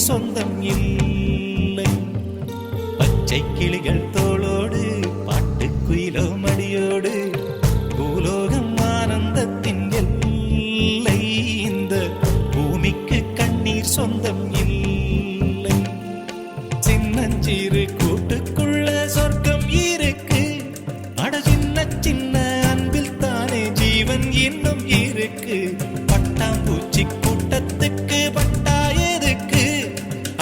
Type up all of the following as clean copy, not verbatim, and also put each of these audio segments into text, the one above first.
சொந்தம் இல்லை. பச்சை கிளிகள் தோளோடு பாட்டுக்குயிலோ மடியோடு பூலோகம் ஆனந்தத்தின் எல்லை. இந்த பூமிக்கு கண்ணீர் சொந்தம் இல்லை. சின்னஞ்சிறு கூட்டுக்குள்ள சொர்க்கம் இருக்கு. அட சின்ன சின்ன அன்பில் தானே ஜீவன் இன்னும் இருக்கு. பட்டாம்பூச்சி கூட்டத்துக்கு பட்டா எதுக்கு?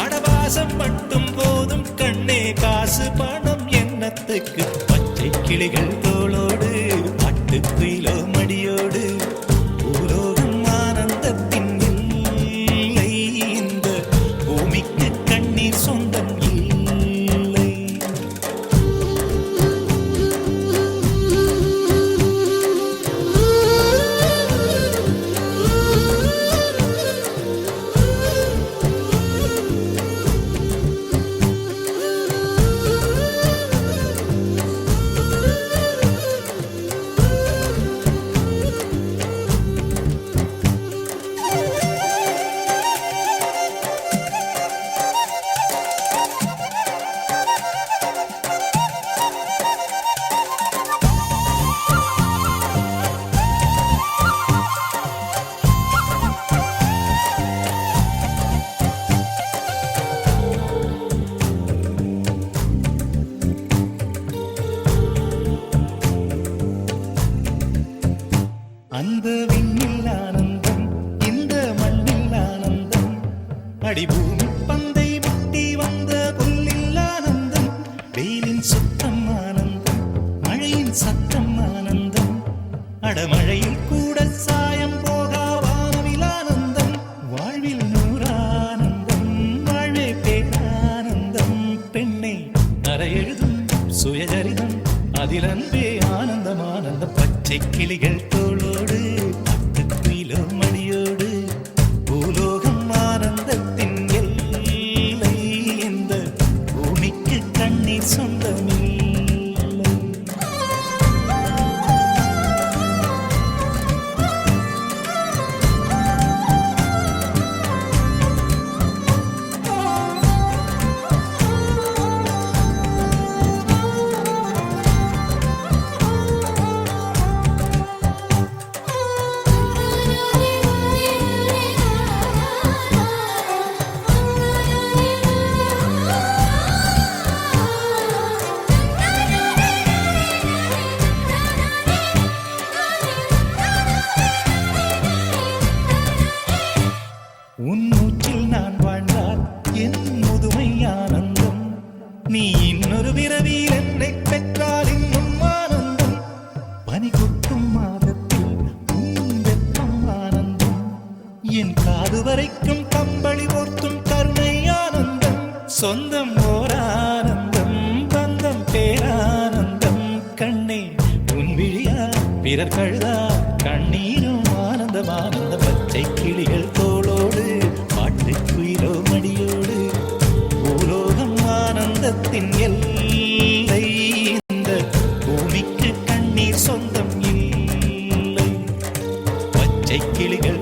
அடவாசம் மட்டும் போதும் கண்ணே, காசு பணம் என்னத்துக்கு? பச்சை கிளிகள் தோளோடு பாட்டுக்குயிலோ மடியோடு பூலோகம் ஆனந்தத்தின் இல்லை. இந்த பூமிக்கு கண்ணீர் சொந்தம் இல்லை. அந்த விண்ணில் ஆனந்தம், இந்த மண்ணில் ஆனந்தம். அடிபூமி பந்தை விட்டி வந்த புல்லில் ஆனந்தம். வெயிலின் சுத்தம் ஆனந்தம், மழையின் சத்தம் ஆனந்தம். அடமழையில் கூட சாயம் போகா வானவில் ஆனந்தம். வாழ்வில் நூறானந்தம், வாழ்வே பேரானந்தம். பெண்ணை அறை எழுதும் சுயசரிதம், அதில் அன்பே ஆனந்தம் ஆனந்தம். பச்சை கிளிகள் தோளோடு பாட்டுக்குயிலோ மடியோடு பூலோகம் ஆனந்தத்தின் எல்லை. இந்த பூமிக்கு கண்ணீர் சொந்தமில்லை. உன் மூச்சில் நான் வாழ்ந்தால் என் முதுமை ஆனந்தம். நீ இன்னொரு விரவியில் என்னை பெற்றால் இன்னும் ஆனந்தம். பனி கொட்டும் மாதத்தில் உன் வெப்பம் ஆனந்தம். என் காது வரைக்கும் கம்பளி போர்த்தும் கருணை ஆனந்தம். சொந்தம் ஓர் ஆனந்தம், பந்தம் பேரானந்தம். கண்ணே உன் விழியா பிறர் கழுதா கண்ணீரும் ஆனந்தம் ஆனந்தம். பச்சை கிளிகள் தோளோடு பாட்டுக்குயிலோ மடியோடு பூலோகம் ஆனந்தத்தின் எல்லை. இந்த பூமிக்கு கண்ணீர் சொந்தம் இல்லை. பச்சை கிளிகள்